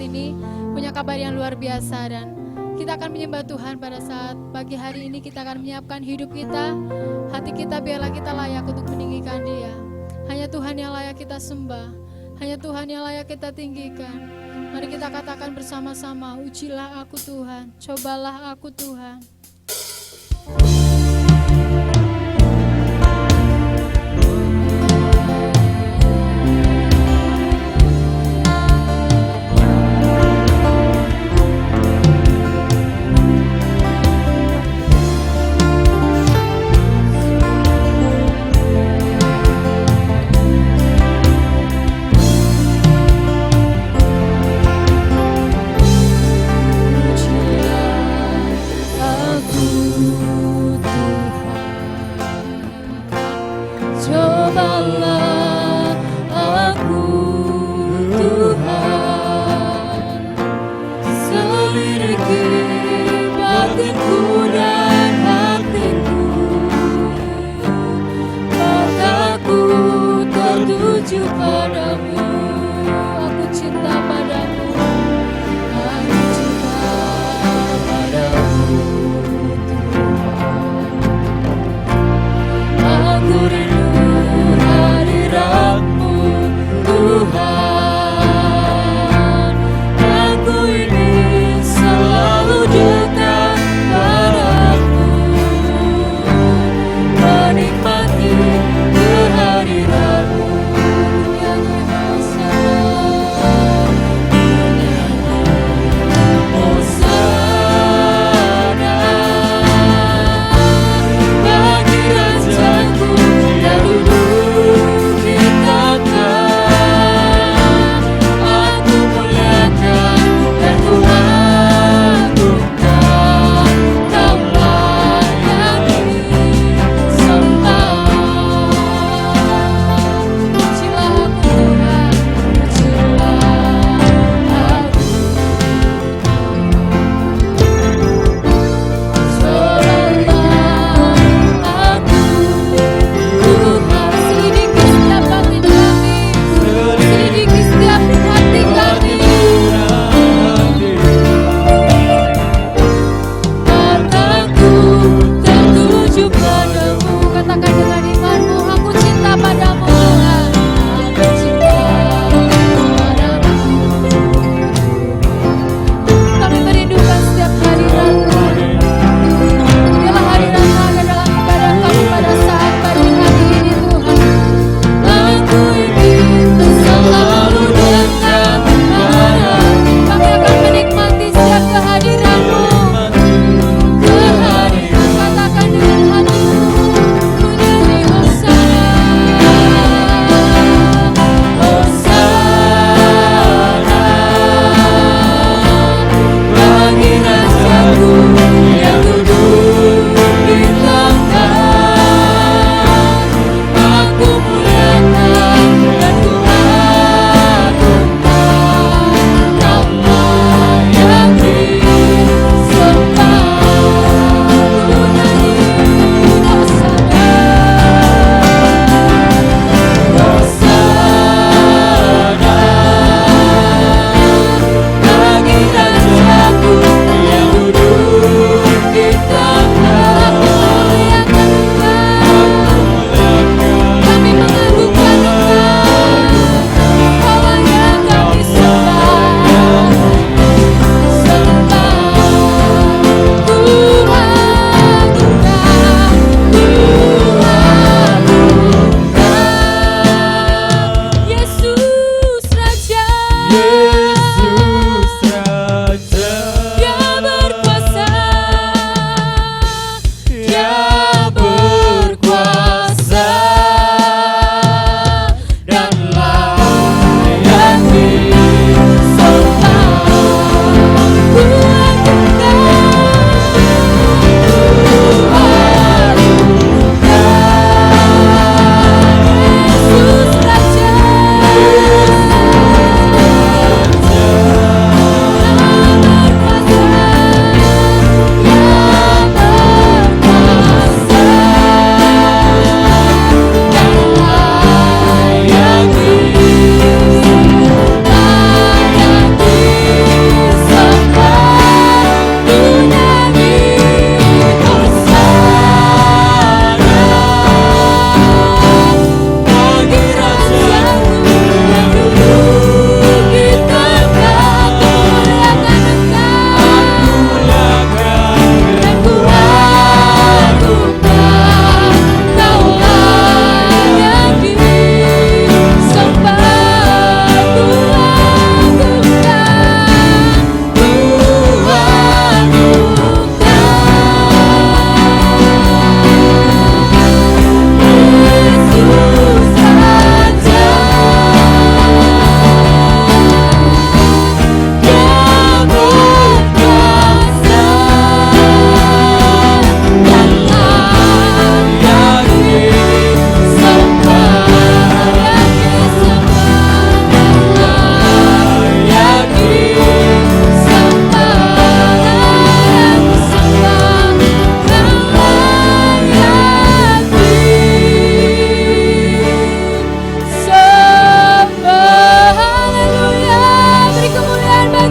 ini punya kabar yang luar biasa, dan kita akan menyembah Tuhan pada saat pagi hari ini. Kita akan menyiapkan hidup kita, hati kita, biarlah kita layak untuk meninggikan Dia. Hanya Tuhan yang layak kita sembah, hanya Tuhan yang layak kita tinggikan. Mari kita katakan bersama-sama, ujilah aku Tuhan, cobalah aku Tuhan. Aku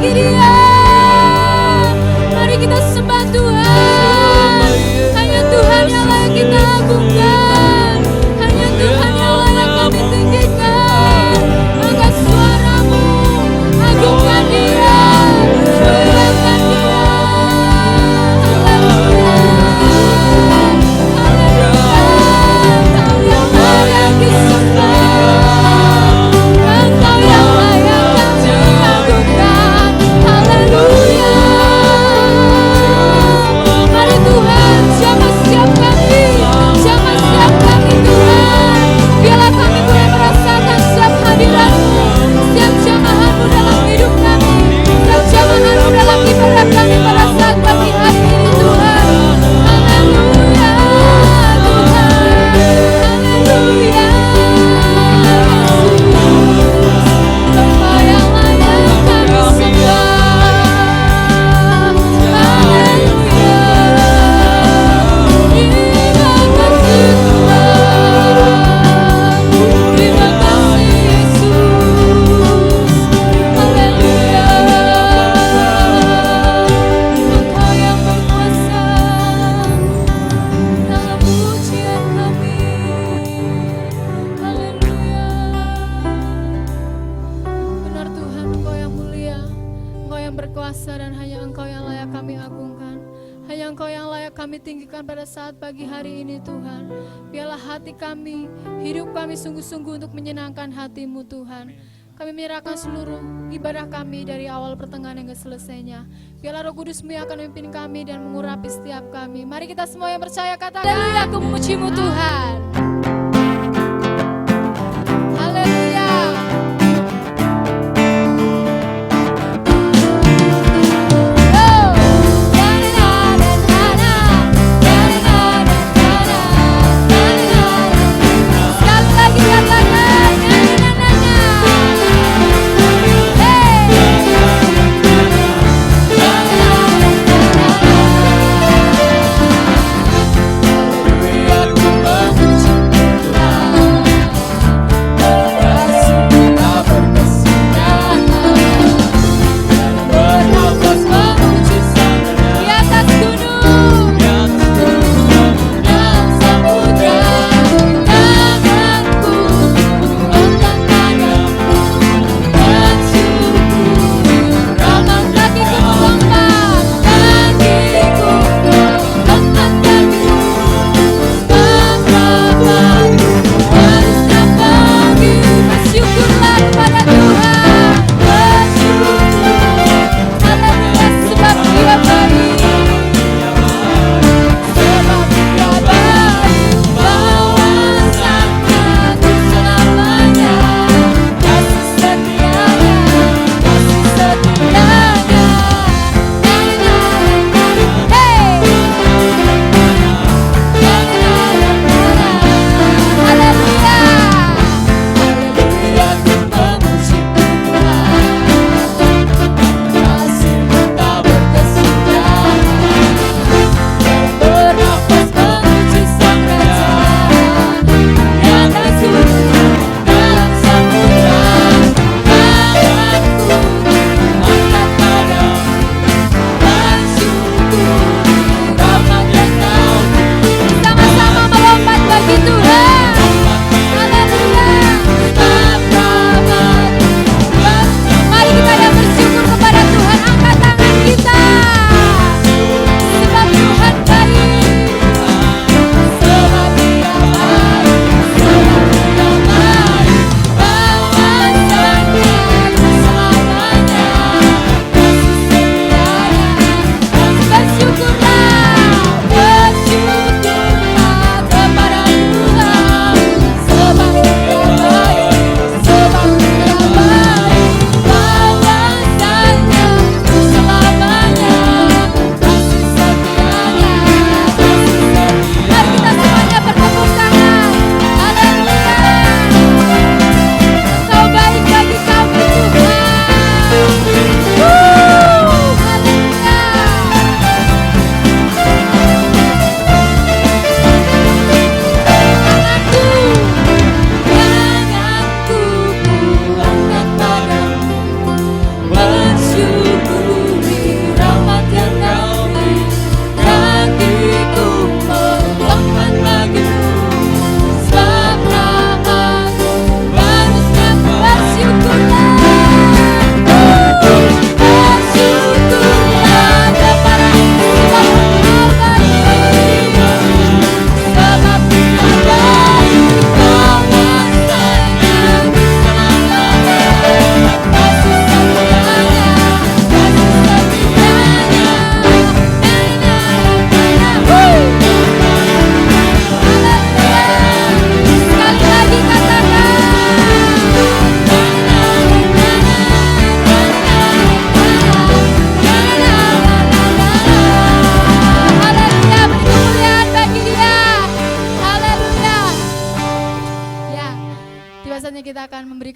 bagi Dia. Mari kita sembah Tuhan. Hanya Tuhan yang layak kita agungkan. Hanya Tuhan yang layak kami tinggikan. Angkat suaramu, agungkan Dia, muliakan Dia. Sungguh-sungguh untuk menyenangkan hati-Mu Tuhan. Kami menyerahkan seluruh ibadah kami dari awal pertengahan hingga selesainya. Biarlah Roh Kudus-Mu yang akan memimpin kami dan mengurapi setiap kami. Mari kita semua yang percaya katakan, haleluya, aku memuji-Mu Tuhan. Haleluya. Aku memuji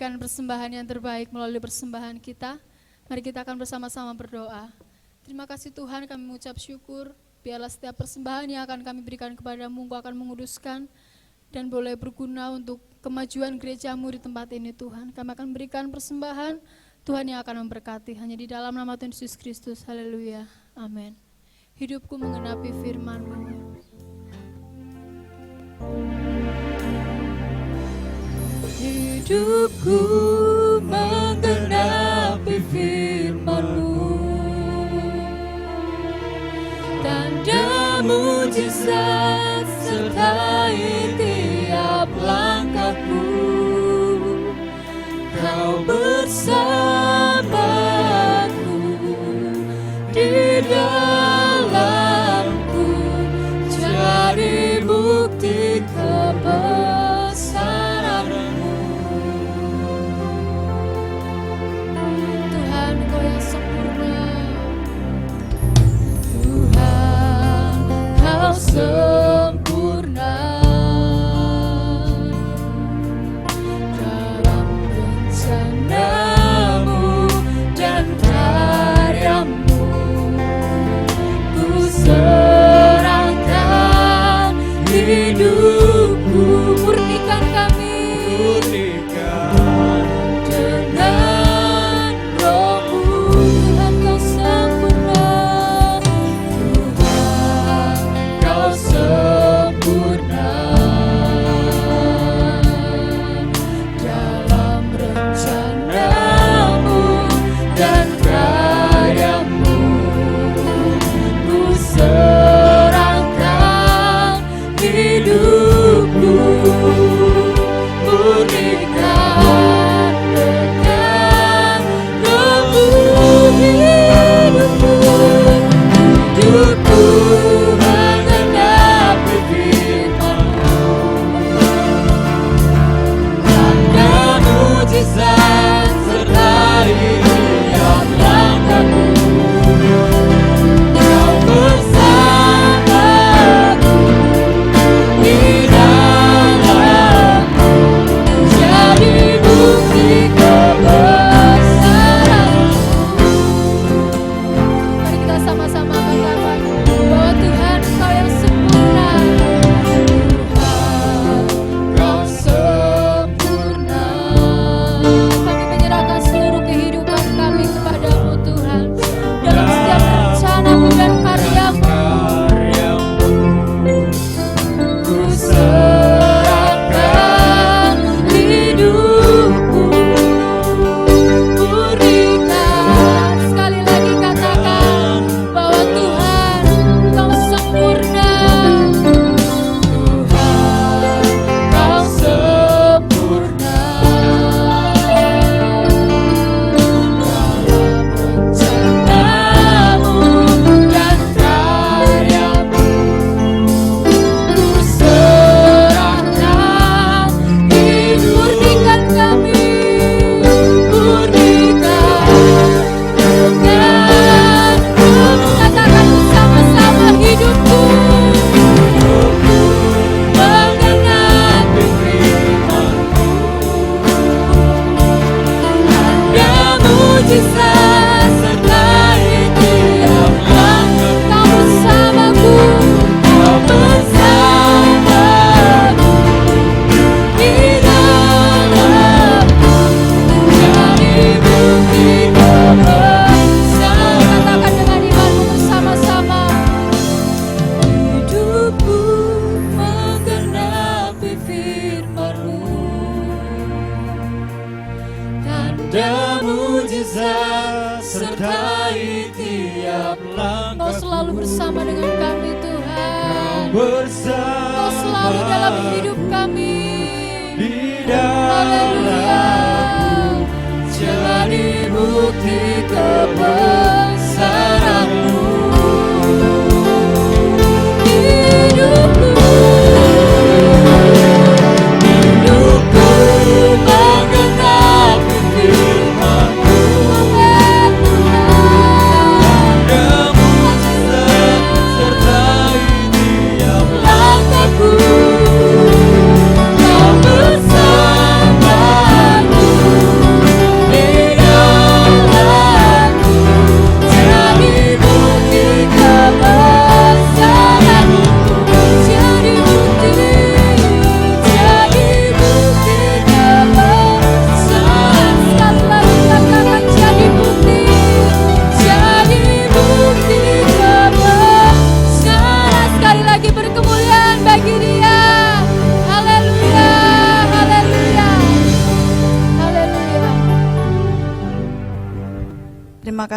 memberikan persembahan yang terbaik melalui persembahan kita. Mari kita akan bersama-sama berdoa. Terima kasih Tuhan, kami mengucap syukur. Biarlah setiap persembahan yang akan kami berikan kepadamu, Engkau akan menguduskan dan boleh berguna untuk kemajuan gerejamu di tempat ini Tuhan. Kami akan berikan persembahan, Tuhan yang akan memberkati. Hanya di dalam nama Tuhan Yesus Kristus. Haleluya. Amin. Hidupku menggenapi firman-Mu. Hidupku menggenapi firman-Mu, tanda mujizat sertai tiap langkahku. Kau bersamaku di dalamku, jadi bukti kebesaran-Mu. Tuhan, Engkau yang sempurna. Tuhan, Kau sempurna dalam rencana-Mu dan karya-Mu. Ku serahkan hidupku, murnikan kami dengan Roh-Mu. Tuhan, Kau sempurna. Tuhan, Kau sempurna dalam rencana-Mu dan karya-Mu. Ku serahkan hidupku, murnikan dengan Roh-Mu. Hidupku menggenapi firman-Mu, tanda mujizat sertai tiap langkahku. Kau bersamaku di dalamku, jadi bukti kebesaran-Mu. Mari kita sama-sama katakan bahwa Tuhan, Engkau yang sempurna. Kau sempurna. Kami menyerahkan seluruh kehidupan kami kepadamu Tuhan. Dalam setiap rencana-Mu dan karya-Mu. Ku serahkan hidupku, murnikan. Sekali lagi katakan bahwa Tuhan, Engkau sempurna. Tuhan, Kau sempurna dalam rencana-Mu dan karya-Mu. Ku serahkan hidup, Murnikan kami. murnikan dengan Roh-Mu. Katakan bersama-sama, hidupku Menggenapi firman-Mu, tanda mujizat sertai tiap langkahku. Kau bersamaku. Kau bersamaku di dalamku, jadi bukti kebesaran. Katakan dengan imanmu bersama-sama. Hidupku menggenapi firman-Mu, tanda mujizat sertai tiap Kau langkahku. selalu bersama dengan kami Tuhan. Bersama Kau selalu dalam hidup kami. di Haleluya. dalamku, jadi bukti kebesaran-Mu. Hidupku menggenapi firman-Mu, tanda mujizat sertai tiap langkahku. Kau bersamaku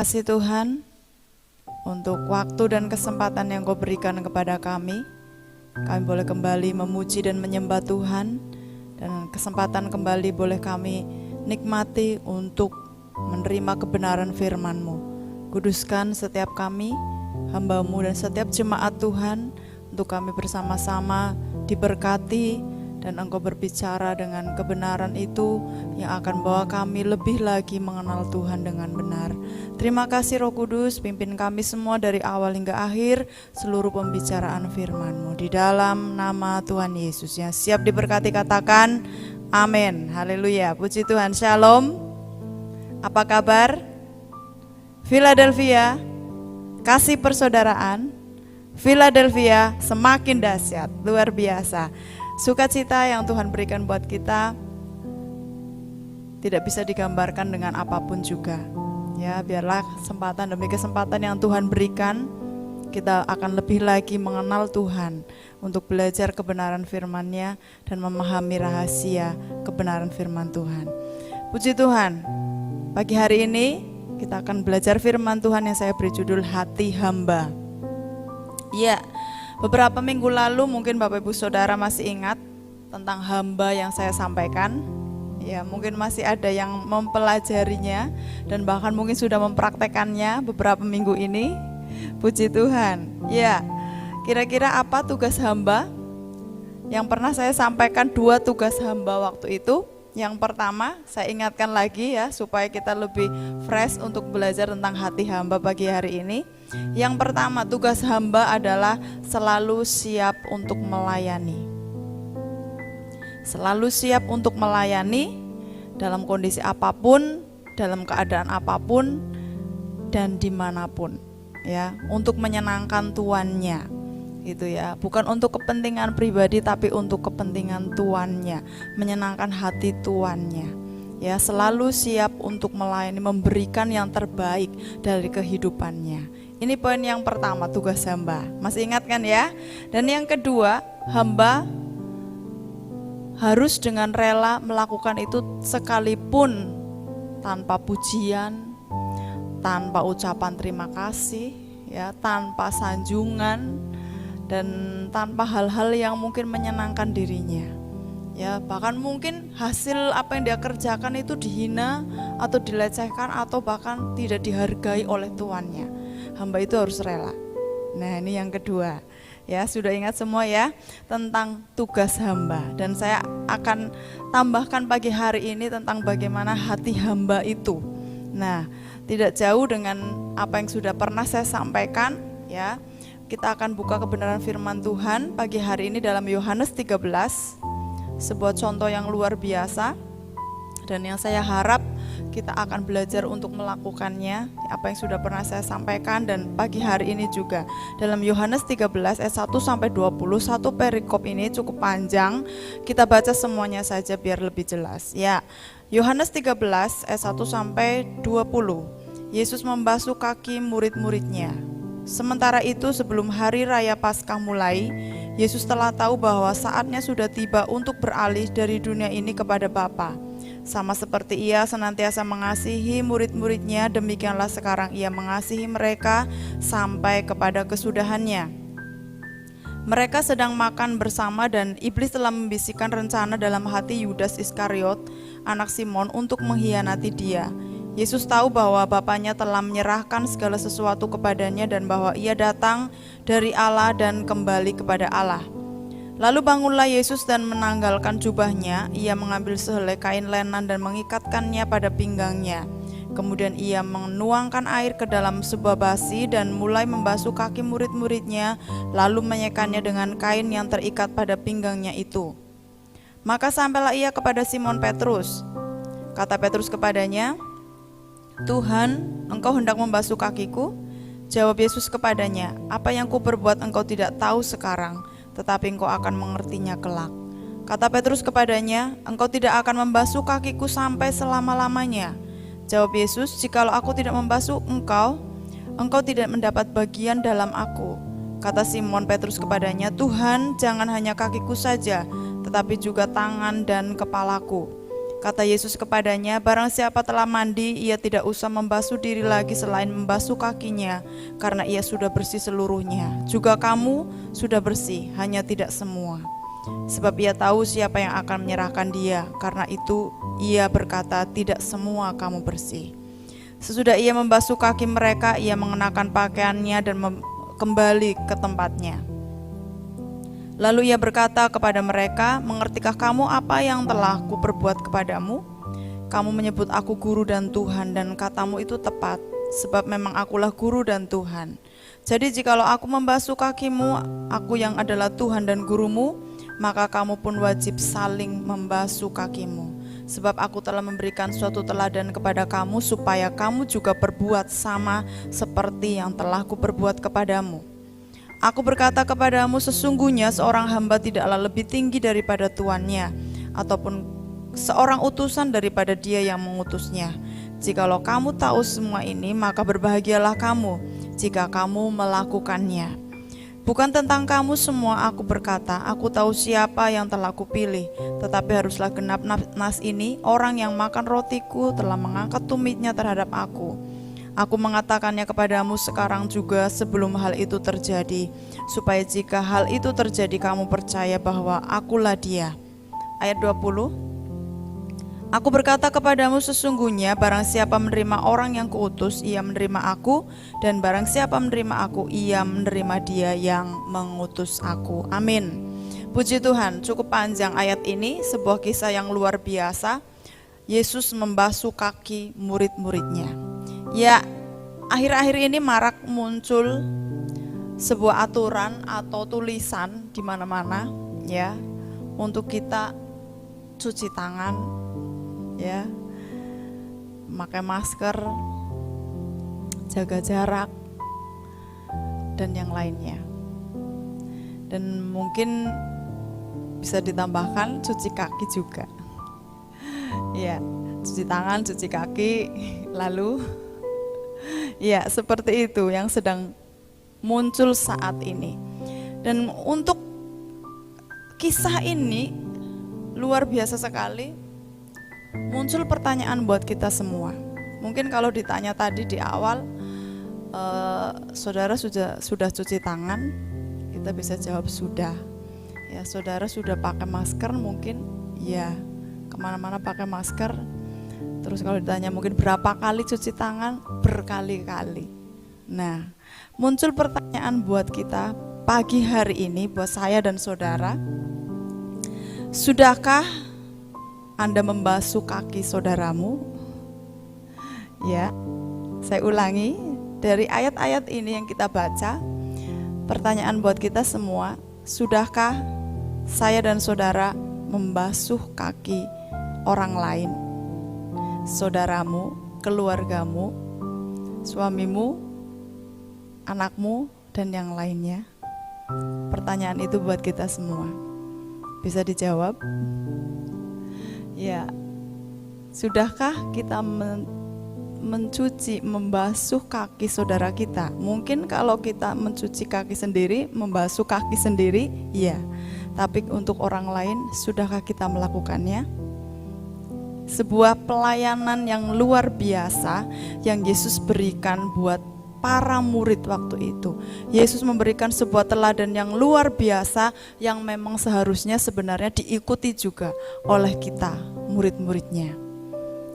kasih Tuhan untuk waktu dan kesempatan yang Kau berikan kepada kami. Kami boleh kembali memuji dan menyembah Tuhan, dan kesempatan kembali boleh kami nikmati untuk menerima kebenaran firman-Mu. Kuduskan setiap kami, hamba-Mu dan setiap jemaat Tuhan, untuk kami bersama-sama diberkati, dan Engkau berbicara dengan kebenaran itu yang akan bawa kami lebih lagi mengenal Tuhan dengan benar. Terima kasih Roh Kudus, pimpin kami semua dari awal hingga akhir seluruh pembicaraan firman-Mu. Di dalam nama Tuhan Yesus yang siap diberkati katakan amin. Haleluya, puji Tuhan. Shalom. Apa kabar? Philadelphia, kasih persaudaraan. Philadelphia semakin dahsyat, luar biasa. Sukacita yang Tuhan berikan buat kita tidak bisa digambarkan dengan apapun juga. Ya, biarlah kesempatan demi kesempatan yang Tuhan berikan, kita akan lebih lagi mengenal Tuhan untuk belajar kebenaran firman-Nya dan memahami rahasia kebenaran firman Tuhan. Puji Tuhan, pagi hari ini kita akan belajar firman Tuhan yang saya beri judul Hati Hamba. Ya, beberapa minggu lalu mungkin Bapak Ibu Saudara masih ingat tentang hamba yang saya sampaikan. Ya, mungkin masih ada yang mempelajarinya dan bahkan mungkin sudah mempraktekannya beberapa minggu ini. Puji Tuhan. Ya, kira-kira apa tugas hamba? Yang pernah saya sampaikan 2 tugas hamba waktu itu. Yang pertama, saya ingatkan lagi ya supaya kita lebih fresh untuk belajar tentang hati hamba pagi hari ini. Yang pertama, tugas hamba adalah selalu siap untuk melayani. Selalu siap untuk melayani dalam kondisi apapun, dalam keadaan apapun, dan dimanapun, ya, untuk menyenangkan tuannya, gitu ya. Bukan untuk kepentingan pribadi, tapi untuk kepentingan tuannya, menyenangkan hati tuannya. Ya, selalu siap untuk melayani, memberikan yang terbaik dari kehidupannya. Ini poin yang pertama, tugas hamba. Masih ingat kan ya? Dan yang kedua, hamba harus dengan rela melakukan itu sekalipun tanpa pujian, tanpa ucapan terima kasih, ya, tanpa sanjungan, dan tanpa hal-hal yang mungkin menyenangkan dirinya. Ya, bahkan mungkin hasil apa yang dia kerjakan itu dihina atau dilecehkan atau bahkan tidak dihargai oleh tuannya. Hamba itu harus rela. Nah, ini yang kedua. Ya, sudah ingat semua ya tentang tugas hamba, dan saya akan tambahkan pagi hari ini tentang bagaimana hati hamba itu. Nah, tidak jauh dengan apa yang sudah pernah saya sampaikan ya. Kita akan buka kebenaran firman Tuhan pagi hari ini dalam Yohanes 13. Sebuah contoh yang luar biasa dan yang saya harap kita akan belajar untuk melakukannya, apa yang sudah pernah saya sampaikan dan pagi hari ini juga. Dalam Yohanes 13 ayat 1 sampai 20, satu perikop ini cukup panjang. Kita baca semuanya saja biar lebih jelas. Ya, Yohanes 13 ayat 1 sampai 20. Yesus membasuh kaki murid-muridnya. Sementara itu sebelum hari raya Paskah mulai, Yesus telah tahu bahwa saatnya sudah tiba untuk beralih dari dunia ini kepada Bapa. Sama seperti Ia senantiasa mengasihi murid-muridnya, demikianlah sekarang Ia mengasihi mereka sampai kepada kesudahannya. Mereka sedang makan bersama dan iblis telah membisikkan rencana dalam hati Yudas Iskariot, anak Simon, untuk mengkhianati Dia. Yesus tahu bahwa Bapanya telah menyerahkan segala sesuatu kepadanya dan bahwa Ia datang dari Allah dan kembali kepada Allah. Lalu bangunlah Yesus dan menanggalkan jubahnya. Ia mengambil sehelai kain lenan dan mengikatkannya pada pinggangnya. Kemudian ia menuangkan air ke dalam sebuah basi dan mulai membasuh kaki murid-muridnya, lalu menyekannya dengan kain yang terikat pada pinggangnya itu. Maka sampailah ia kepada Simon Petrus. Kata Petrus kepadanya, "Tuhan, engkau hendak membasuh kakiku?" Jawab Yesus kepadanya, "Apa yang kuperbuat engkau tidak tahu sekarang, tetapi engkau akan mengertinya kelak." Kata Petrus kepadanya, "Engkau tidak akan membasuh kakiku sampai selama-lamanya." Jawab Yesus, "Jikalau aku tidak membasuh engkau, engkau tidak mendapat bagian dalam aku." Kata Simon Petrus kepadanya, "Tuhan, jangan hanya kakiku saja, tetapi juga tangan dan kepalaku." Kata Yesus kepadanya, barang siapa telah mandi, ia tidak usah membasuh diri lagi selain membasuh kakinya, karena ia sudah bersih seluruhnya. Juga kamu sudah bersih, hanya tidak semua. Sebab ia tahu siapa yang akan menyerahkan dia, karena itu ia berkata, tidak semua kamu bersih. Sesudah ia membasuh kaki mereka, ia mengenakan pakaiannya dan kembali ke tempatnya. Lalu ia berkata kepada mereka, mengertikah kamu apa yang telah kuperbuat kepadamu? Kamu menyebut aku guru dan Tuhan, dan katamu itu tepat, sebab memang akulah guru dan Tuhan. Jadi jikalau aku membasuh kakimu, aku yang adalah Tuhan dan gurumu, maka kamu pun wajib saling membasuh kakimu. Sebab aku telah memberikan suatu teladan kepada kamu, supaya kamu juga berbuat sama seperti yang telah kuperbuat kepadamu. Aku berkata kepadamu, sesungguhnya seorang hamba tidaklah lebih tinggi daripada tuannya, ataupun seorang utusan daripada dia yang mengutusnya. Jikalau kamu tahu semua ini, maka berbahagialah kamu jika kamu melakukannya. Bukan tentang kamu semua aku berkata, aku tahu siapa yang telah kupilih, tetapi haruslah genap nas ini, orang yang makan rotiku telah mengangkat tumitnya terhadap aku. Aku mengatakannya kepadamu sekarang juga sebelum hal itu terjadi, supaya jika hal itu terjadi kamu percaya bahwa akulah dia. Ayat 20, aku berkata kepadamu sesungguhnya barang siapa menerima orang yang kuutus, ia menerima aku, dan barang siapa menerima aku, ia menerima dia yang mengutus aku. Amin. Puji Tuhan, cukup panjang ayat ini, sebuah kisah yang luar biasa. Yesus membasuh kaki murid-muridnya. Ya, akhir-akhir ini marak muncul sebuah aturan atau tulisan di mana-mana ya, untuk kita cuci tangan ya, memakai masker, jaga jarak dan yang lainnya. Dan mungkin bisa ditambahkan cuci kaki juga. Ya, cuci tangan, cuci kaki, lalu ya, seperti itu yang sedang muncul saat ini. Dan untuk kisah ini luar biasa sekali, muncul pertanyaan buat kita semua. Mungkin kalau ditanya tadi di awal, saudara sudah cuci tangan, kita bisa jawab sudah. Ya, saudara sudah pakai masker mungkin, ya, kemana-mana pakai masker. Terus kalau ditanya mungkin berapa kali cuci tangan, berkali-kali. Nah, muncul pertanyaan buat kita pagi hari ini, buat saya dan saudara. Sudahkah Anda membasuh kaki saudaramu? Ya, saya ulangi, dari ayat-ayat ini yang kita baca, pertanyaan buat kita semua, sudahkah saya dan saudara membasuh kaki orang lain? Saudaramu, keluargamu, suamimu, anakmu, dan yang lainnya. Pertanyaan itu buat kita semua. Bisa dijawab? Ya, sudahkah kita mencuci, membasuh kaki saudara kita? Mungkin kalau kita mencuci kaki sendiri, membasuh kaki sendiri, ya. Tapi untuk orang lain, sudahkah kita melakukannya? Sebuah pelayanan yang luar biasa yang Yesus berikan buat para murid waktu itu. Yesus memberikan sebuah teladan yang luar biasa yang memang seharusnya sebenarnya diikuti juga oleh kita, murid-muridnya.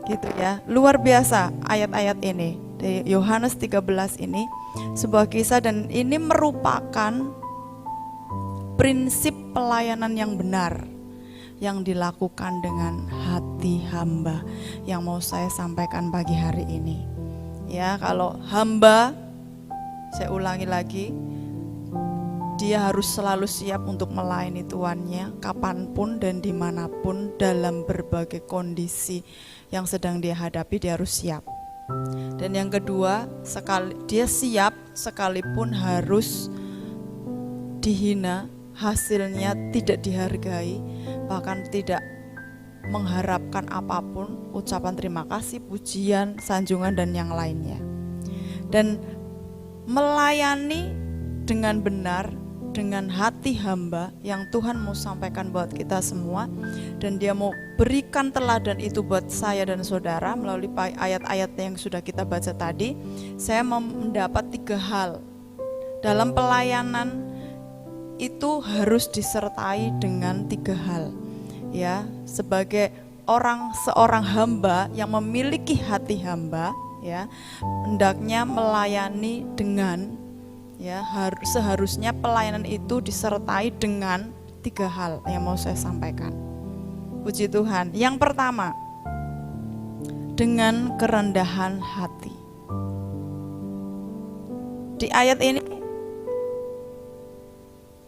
Gitu ya, luar biasa ayat-ayat ini. Dari Yohanes 13 ini, sebuah kisah, dan ini merupakan prinsip pelayanan yang benar yang dilakukan dengan hati hamba yang mau saya sampaikan pagi hari ini. Ya, kalau hamba, saya ulangi lagi, dia harus selalu siap untuk melayani tuannya kapanpun dan dimanapun dalam berbagai kondisi yang sedang dia hadapi, dia harus siap. Dan yang kedua, dia siap sekalipun harus dihina, hasilnya tidak dihargai, bahkan tidak mengharapkan apapun, ucapan terima kasih, pujian, sanjungan, dan yang lainnya. Dan melayani dengan benar, dengan hati hamba yang Tuhan mau sampaikan buat kita semua, dan Dia mau berikan teladan itu buat saya dan saudara melalui ayat-ayat yang sudah kita baca tadi. Saya mendapat 3 hal dalam pelayanan itu harus disertai dengan 3 hal. Ya, sebagai seorang hamba yang memiliki hati hamba, ya, hendaknya melayani dengan, ya, seharusnya pelayanan itu disertai dengan 3 hal yang mau saya sampaikan. Puji Tuhan. Yang pertama, dengan kerendahan hati. Di ayat ini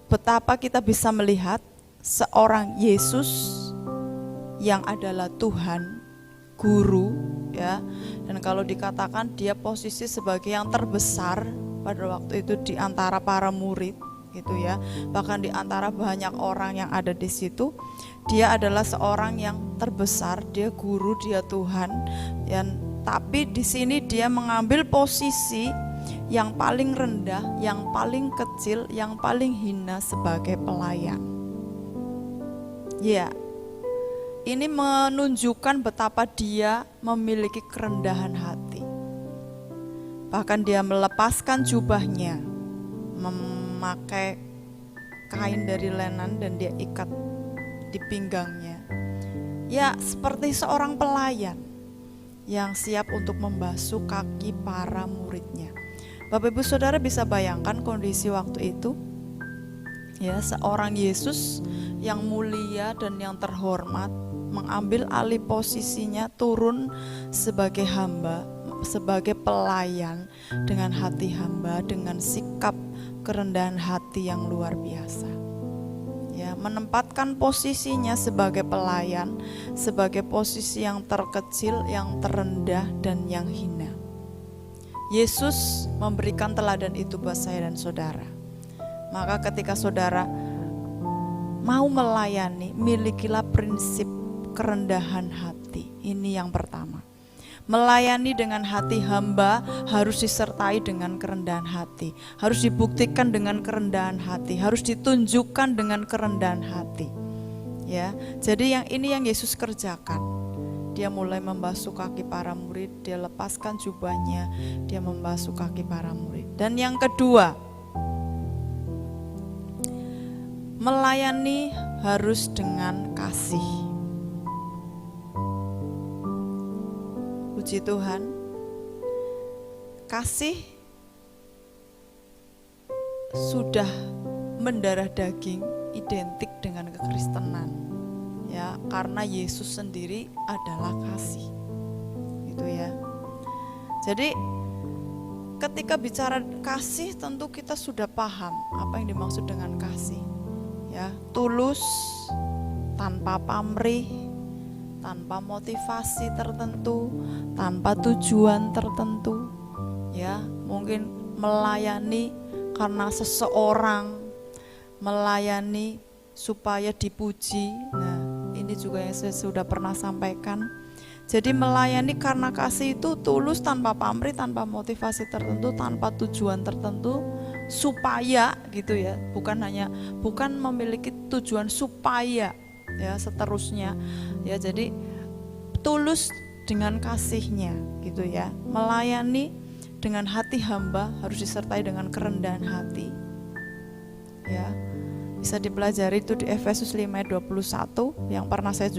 betapa kita bisa melihat seorang Yesus yang adalah Tuhan, guru, ya. Dan kalau dikatakan dia posisi sebagai yang terbesar pada waktu itu di antara para murid, gitu ya. Bahkan di antara banyak orang yang ada di situ, dia adalah seorang yang terbesar, dia guru, dia Tuhan. Tapi di sini dia mengambil posisi yang paling rendah, yang paling kecil, yang paling hina sebagai pelayan. Ya, ini menunjukkan betapa dia memiliki kerendahan hati. Bahkan dia melepaskan jubahnya, memakai kain dari lenan dan dia ikat di pinggangnya. Ya, seperti seorang pelayan yang siap untuk membasuh kaki para muridnya. Bapak Ibu Saudara bisa bayangkan kondisi waktu itu. Ya, seorang Yesus yang mulia dan yang terhormat mengambil alih posisinya, turun sebagai hamba, sebagai pelayan dengan hati hamba, dengan sikap kerendahan hati yang luar biasa. Ya, menempatkan posisinya sebagai pelayan, sebagai posisi yang terkecil, yang terendah dan yang hina. Yesus memberikan teladan itu buat saya dan saudara. Maka ketika saudara mau melayani, milikilah prinsip kerendahan hati. Ini yang pertama. Melayani dengan hati hamba harus disertai dengan kerendahan hati, harus dibuktikan dengan kerendahan hati, harus ditunjukkan dengan kerendahan hati. Ya, jadi ini yang Yesus kerjakan. Dia mulai membasuh kaki para murid, dia lepaskan jubahnya, dia membasuh kaki para murid. Dan yang kedua, melayani harus dengan kasih. Puji Tuhan, kasih sudah mendarah daging, identik dengan kekristenan, ya, karena Yesus sendiri adalah kasih, gitu ya. Jadi ketika bicara kasih, tentu kita sudah paham apa yang dimaksud dengan kasih, ya, tulus, tanpa pamrih, tanpa motivasi tertentu, tanpa tujuan tertentu, ya, mungkin melayani karena seseorang, melayani supaya dipuji. Nah, ini juga yang saya sudah pernah sampaikan. Jadi melayani karena kasih itu tulus, tanpa pamrih, tanpa motivasi tertentu, tanpa tujuan tertentu, supaya, gitu ya, bukan memiliki tujuan supaya, ya, seterusnya, ya. Jadi tulus dengan kasihnya, gitu ya. Melayani dengan hati hamba harus disertai dengan kerendahan hati, ya. Bisa dipelajari itu di Efesus 5 ayat 21 yang pernah saya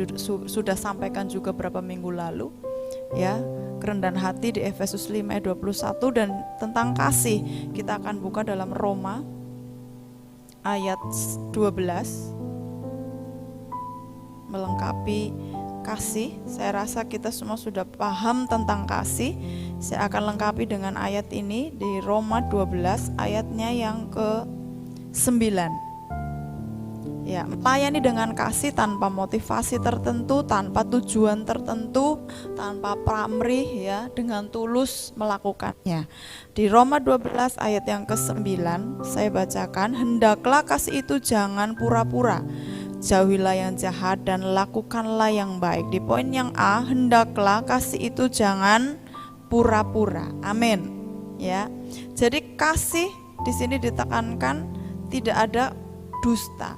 sudah sampaikan juga beberapa minggu lalu, ya. Kerendahan hati di Efesus 5 ayat 21. Dan tentang kasih kita akan buka dalam Roma ayat 12, melengkapi kasih. Saya rasa kita semua sudah paham tentang kasih. Saya akan lengkapi dengan ayat ini di Roma 12 ayatnya yang ke-9. Ya, melayani dengan kasih tanpa motivasi tertentu, tanpa tujuan tertentu, tanpa pamrih, ya, dengan tulus melakukannya. Di Roma 12 ayat yang ke-9 saya bacakan, hendaklah kasih itu jangan pura-pura. Jauhilah yang jahat dan lakukanlah yang baik. Di poin yang A, hendaklah kasih itu jangan pura-pura. Amin. Ya. Jadi kasih di sini ditekankan tidak ada dusta,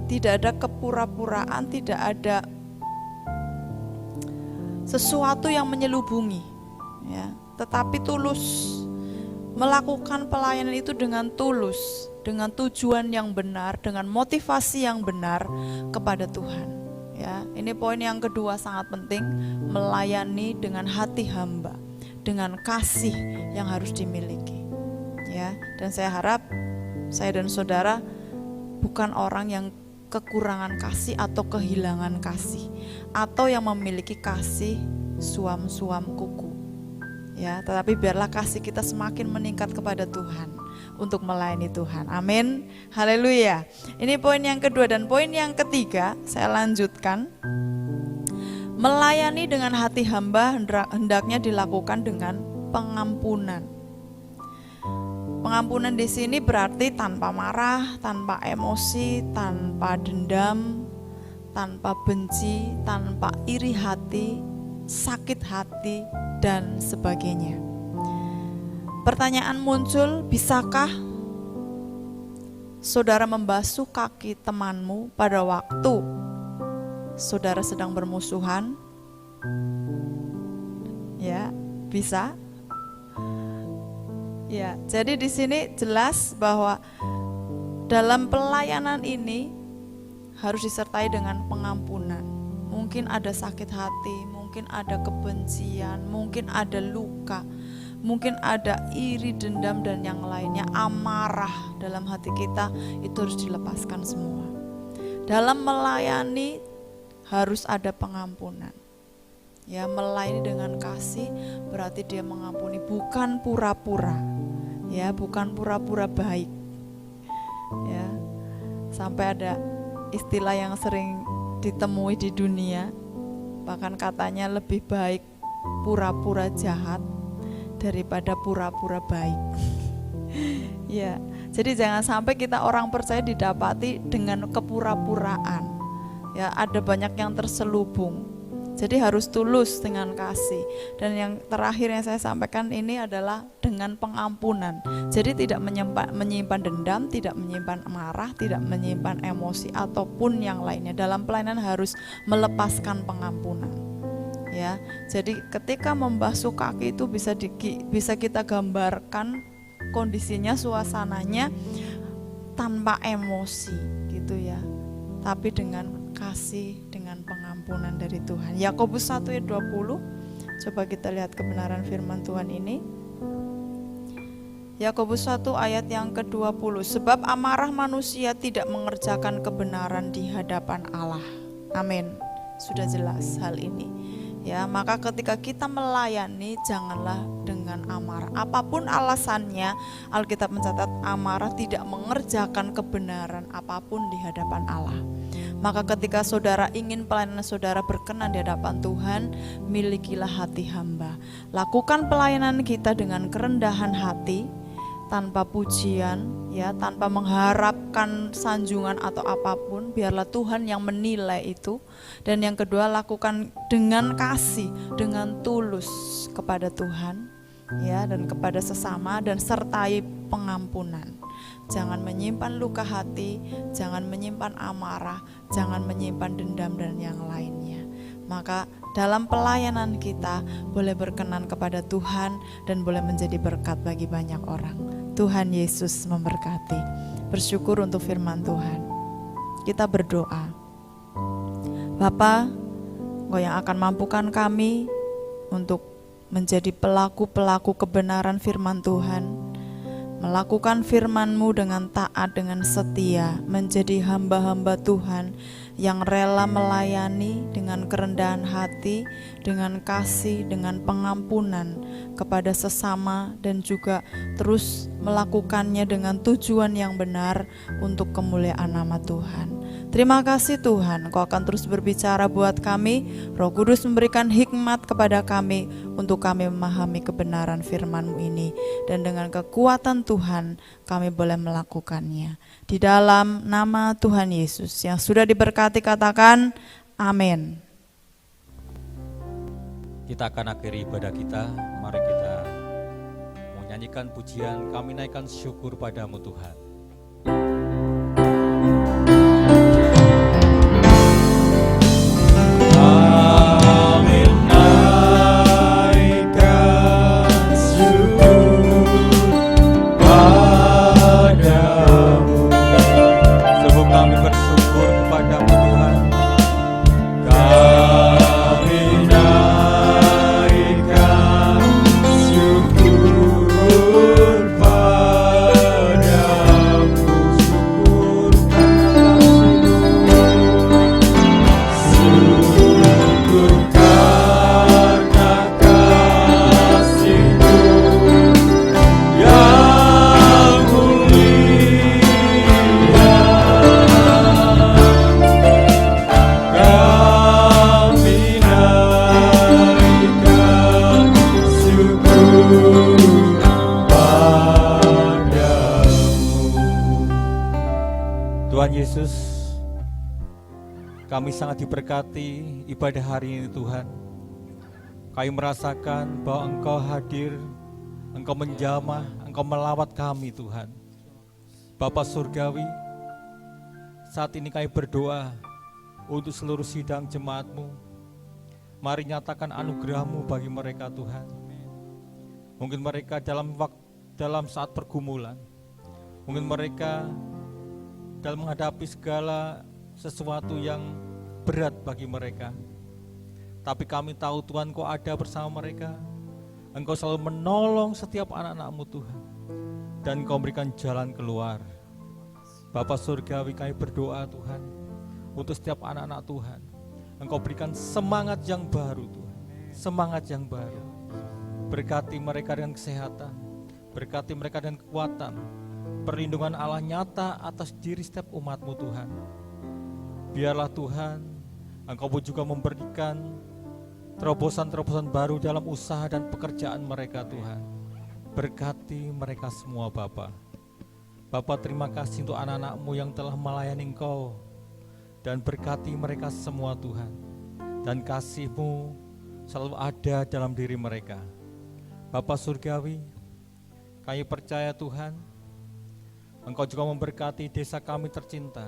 tidak ada kepura-puraan, tidak ada sesuatu yang menyelubungi, ya, tetapi tulus, melakukan pelayanan itu dengan tulus, dengan tujuan yang benar, dengan motivasi yang benar kepada Tuhan. Ya, ini poin yang kedua sangat penting, melayani dengan hati hamba, dengan kasih yang harus dimiliki. Ya, dan saya harap saya dan saudara bukan orang yang kekurangan kasih atau kehilangan kasih, atau yang memiliki kasih suam-suam kuku. Ya, tetapi biarlah kasih kita semakin meningkat kepada Tuhan untuk melayani Tuhan. Amin. Haleluya. Ini poin yang kedua, dan poin yang ketiga saya lanjutkan. Melayani dengan hati hamba hendaknya dilakukan dengan pengampunan. Pengampunan di sini berarti tanpa marah, tanpa emosi, tanpa dendam, tanpa benci, tanpa iri hati, sakit hati, dan sebagainya. Pertanyaan muncul, bisakah saudara membasuh kaki temanmu pada waktu saudara sedang bermusuhan? Ya, bisa. Ya, jadi di sini jelas bahwa dalam pelayanan ini harus disertai dengan pengampunan. Mungkin ada sakit hati, mungkin ada kebencian, mungkin ada luka, mungkin ada iri, dendam, dan yang lainnya, amarah dalam hati kita, itu harus dilepaskan semua. Dalam melayani harus ada pengampunan. Ya, melayani dengan kasih berarti dia mengampuni, bukan pura-pura. Ya, bukan pura-pura baik. Ya, sampai ada istilah yang sering ditemui di dunia, bahkan katanya lebih baik pura-pura jahat daripada pura-pura baik. Ya, jadi jangan sampai kita orang percaya didapati dengan kepura-puraan. Ya, ada banyak yang terselubung. Jadi harus tulus dengan kasih. Dan yang terakhir yang saya sampaikan ini adalah dengan pengampunan. Jadi tidak menyimpan dendam, tidak menyimpan marah, tidak menyimpan emosi ataupun yang lainnya. Dalam pelayanan harus melepaskan pengampunan. Ya, jadi ketika membasuh kaki itu bisa kita gambarkan kondisinya, suasananya tanpa emosi gitu ya. Tapi dengan kasih, dengan pengampunan dari Tuhan. Yakobus 1 ayat 20. Coba kita lihat kebenaran firman Tuhan ini. Yakobus 1 ayat yang ke-20. Sebab amarah manusia tidak mengerjakan kebenaran di hadapan Allah. Amin. Sudah jelas hal ini. Ya, maka ketika kita melayani janganlah dengan amarah. Apapun alasannya, Alkitab mencatat amarah tidak mengerjakan kebenaran apapun di hadapan Allah. Maka ketika saudara ingin pelayanan saudara berkenan di hadapan Tuhan, milikilah hati hamba. Lakukan pelayanan kita dengan kerendahan hati, tanpa pujian, ya, tanpa mengharapkan sanjungan atau apapun. Biarlah Tuhan yang menilai itu. Dan yang kedua, lakukan dengan kasih, dengan tulus kepada Tuhan, ya, dan kepada sesama, dan sertai pengampunan. Jangan menyimpan luka hati, jangan menyimpan amarah, jangan menyimpan dendam dan yang lainnya. Maka dalam pelayanan kita boleh berkenan kepada Tuhan dan boleh menjadi berkat bagi banyak orang. Tuhan Yesus memberkati. Bersyukur untuk firman Tuhan. Kita berdoa. Bapa, Engkau yang akan mampukan kami untuk menjadi pelaku-pelaku kebenaran firman Tuhan, melakukan firman-Mu dengan taat, dengan setia, menjadi hamba-hamba Tuhan yang rela melayani dengan kerendahan hati, dengan kasih, dengan pengampunan kepada sesama, dan juga terus melakukannya dengan tujuan yang benar untuk kemuliaan nama Tuhan. Terima kasih Tuhan, Engkau akan terus berbicara buat kami. Roh Kudus memberikan hikmat kepada kami untuk kami memahami kebenaran firman-Mu ini. Dan dengan kekuatan Tuhan kami boleh melakukannya. Di dalam nama Tuhan Yesus yang sudah diberkati, katakan amin. Kita akan akhiri ibadah kita. Mari kita menyanyikan pujian, kami naikkan syukur padamu Tuhan. Tuhan Yesus, kami sangat diberkati ibadah hari ini Tuhan. Kami merasakan bahwa Engkau hadir, Engkau menjamah, Engkau melawat kami Tuhan. Bapa Surgawi, saat ini kami berdoa untuk seluruh sidang jemaat-Mu. Mari nyatakan anugerah-Mu bagi mereka Tuhan. Mungkin mereka dalam saat pergumulan, mungkin mereka dalam menghadapi segala sesuatu yang berat bagi mereka. Tapi kami tahu Tuhan, Kau ada bersama mereka. Engkau selalu menolong setiap anak-anak-Mu Tuhan, dan Kau berikan jalan keluar. Bapa Surgawi, kami berdoa Tuhan untuk setiap anak-anak Tuhan. Engkau berikan semangat yang baru Tuhan, semangat yang baru. Berkati mereka dengan kesehatan, berkati mereka dengan kekuatan, perlindungan Allah nyata atas diri setiap umat-Mu Tuhan. Biarlah Tuhan, Engkau pun juga memberikan terobosan-terobosan baru dalam usaha dan pekerjaan mereka Tuhan. Berkati mereka semua Bapa. Bapa, terima kasih untuk anak-anak-Mu yang telah melayani Engkau, dan berkati mereka semua Tuhan. Dan kasih-Mu selalu ada dalam diri mereka. Bapa Surgawi, kami percaya Tuhan, Engkau juga memberkati desa kami tercinta.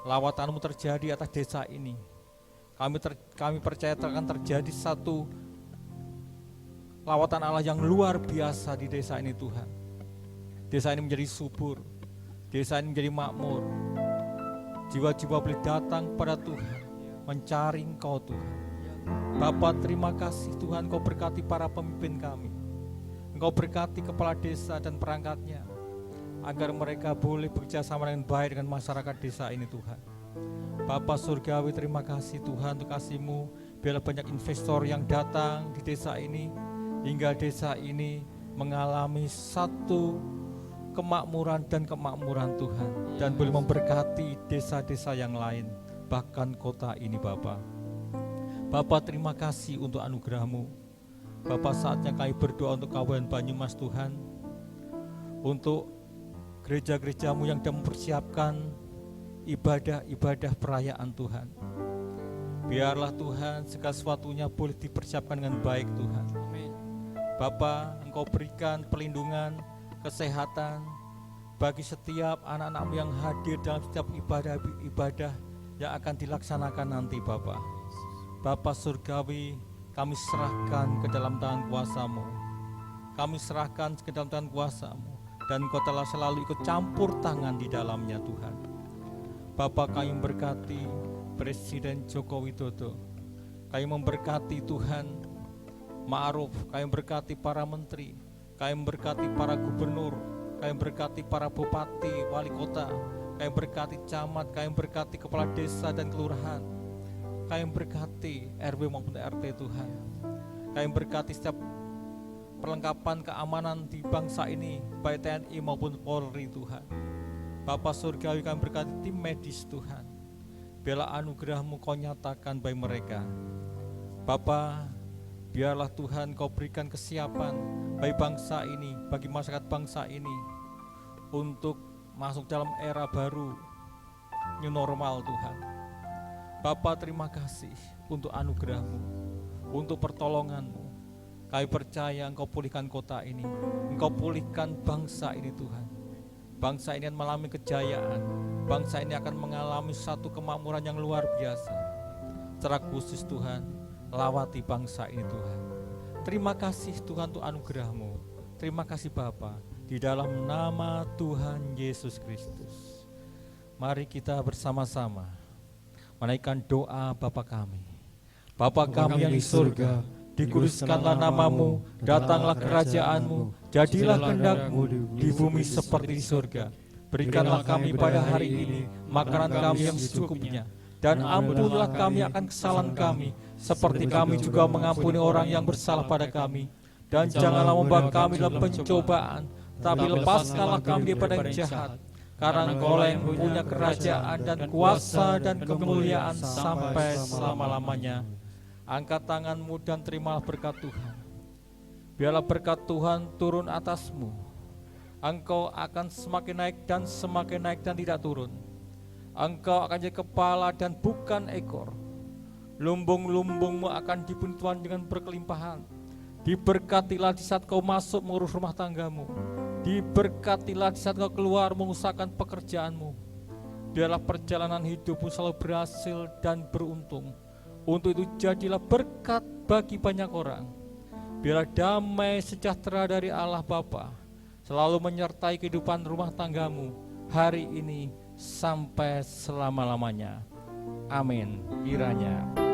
Lawatan-Mu terjadi atas desa ini. Kami percaya akan terjadi satu lawatan Allah yang luar biasa di desa ini Tuhan. Desa ini menjadi subur, desa ini menjadi makmur. Jiwa-jiwa boleh datang pada Tuhan, mencari Engkau Tuhan. Bapa, terima kasih Tuhan, Engkau berkati para pemimpin kami. Engkau berkati kepala desa dan perangkatnya, agar mereka boleh bekerja sama dengan baik dengan masyarakat desa ini Tuhan. Bapa Surgawi, terima kasih Tuhan untuk kasih-Mu. Biarlah banyak investor yang datang di desa ini, hingga desa ini mengalami satu kemakmuran dan kemakmuran Tuhan, dan boleh memberkati desa-desa yang lain, bahkan kota ini Bapa. Bapa, terima kasih untuk anugerah-Mu. Bapa, saatnya kami berdoa untuk Kabupaten Banyumas Tuhan, untuk gereja-gereja-Mu yang sedang mempersiapkan ibadah-ibadah perayaan Tuhan. Biarlah Tuhan segala sesuatunya boleh dipersiapkan dengan baik Tuhan. Bapa, Engkau berikan perlindungan, kesehatan bagi setiap anak-anak-Mu yang hadir dalam setiap ibadah-ibadah yang akan dilaksanakan nanti Bapa. Bapa Surgawi, kami serahkan ke dalam tangan kuasa-Mu. Kami serahkan ke dalam tangan kuasa-Mu, dan Engkau telah selalu ikut campur tangan di dalamnya Tuhan. Bapa, kami memberkati Presiden Joko Widodo. Kami memberkati Tuhan Ma'ruf, kami memberkati para menteri, kami memberkati para gubernur, kami memberkati para bupati, wali kota, kami memberkati camat, kami memberkati kepala desa dan kelurahan, kami memberkati RW maupun RT Tuhan. Kami memberkati setiap perlengkapan keamanan di bangsa ini, baik TNI maupun Polri Tuhan. Bapa Surgawi, kami berkati tim medis Tuhan. Biarlah anugerah-Mu Kau nyatakan bagi mereka. Bapa, biarlah Tuhan Kau berikan kesiapan bagi bangsa ini, bagi masyarakat bangsa ini, untuk masuk dalam era baru, new normal Tuhan. Bapa, terima kasih untuk anugerah-Mu, untuk pertolongan-Mu. Kami percaya Engkau pulihkan kota ini, Engkau pulihkan bangsa ini Tuhan. Bangsa ini akan mengalami kejayaan, bangsa ini akan mengalami satu kemakmuran yang luar biasa. Secara khusus Tuhan, lawati bangsa ini Tuhan. Terima kasih Tuhan untuk anugerah-Mu. Terima kasih Bapa, di dalam nama Tuhan Yesus Kristus. Mari kita bersama-sama menaikkan doa Bapa kami. Bapa kami yang di surga, dikuduskanlah nama-Mu, datanglah kerajaan-Mu, jadilah kehendak-Mu di bumi seperti di surga. Berikanlah kami pada hari ini makanan kami yang secukupnya, dan ampunilah kami akan kesalahan kami, seperti kami juga mengampuni orang yang bersalah pada kami. Dan janganlah membawa kami dalam pencobaan, tapi lepaskanlah kami daripada yang jahat. Karena Engkau yang punya kerajaan dan kuasa dan kemuliaan sampai selama-lamanya. Angkat tanganmu dan terimalah berkat Tuhan. Biarlah berkat Tuhan turun atasmu. Engkau akan semakin naik dan tidak turun. Engkau akan jadi kepala dan bukan ekor. Lumbung-lumbungmu akan dipenuhi Tuhan dengan berkelimpahan. Diberkatilah di saat kau masuk mengurus rumah tanggamu. Diberkatilah di saat kau keluar mengusahakan pekerjaanmu. Biarlah perjalanan hidupmu selalu berhasil dan beruntung. Untuk itu jadilah berkat bagi banyak orang. Biarlah damai sejahtera dari Allah Bapa selalu menyertai kehidupan rumah tanggamu hari ini sampai selama-lamanya. Amin. Kiranya.